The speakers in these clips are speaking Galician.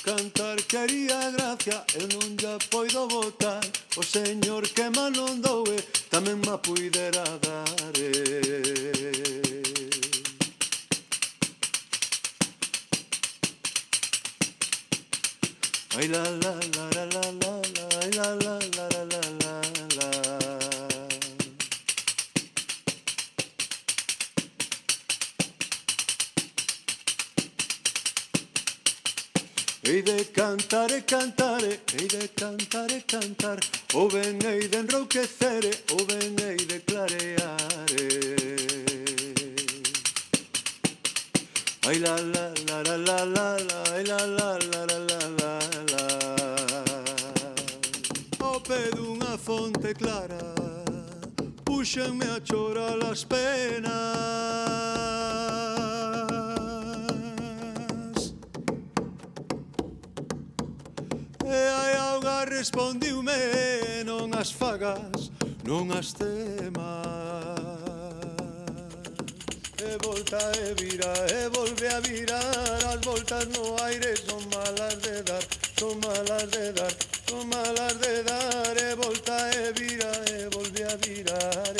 cantar quería gracia, eu non lla poido botar. O señor que ma non doue, tamén ma puidera dar. Ai la la la la la la la, ai la la la la la la la. Hei de cantar e cantare, hei de cantar e cantar, o ben hei de enrouquecere, o ben hei de clareare. Ai la la la la la la la, ai la la la la la la la. Ao pé dunha fonte clara, puxenme a chorar as penas. E hai auga respondiume, non as fagas, non as temas. E volta e vira, e volve a virar, as voltas no aire son malas de dar, son malas de dar, son malas de dar. E volta e vira, e volve a virar.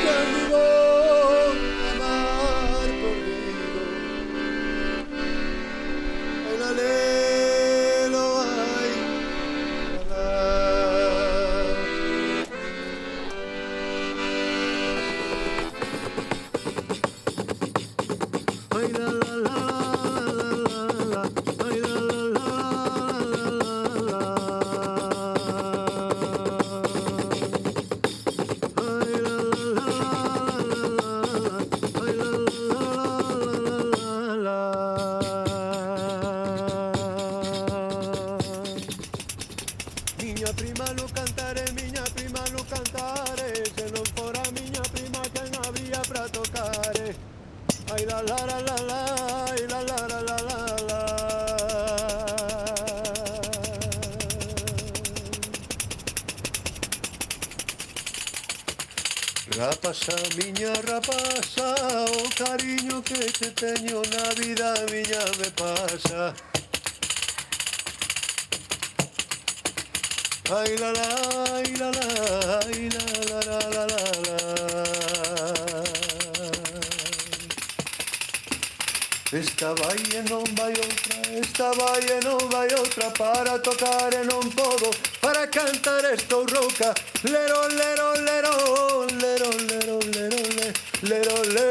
Que vivo a mar perdido, el alelo hay, ay la la la la la, ay la la la la la, ay la la la la, ay la la la la. Miña prima no cantare, miña prima no cantare, se non fora miña prima quen habría pra tocare. Ai la la la la la, ai la la la la la la. Rapasa, miña rapasa, o cariño que te teño na vida miña me pasa. Ai la la, ai la la, ai la la la la la la. Esta vai e non vai outra, esta vai e non vai outra, para tocar e non podo, para cantar estou rouca. Lero, lero, lero, lero, lero, lero, lero, lero.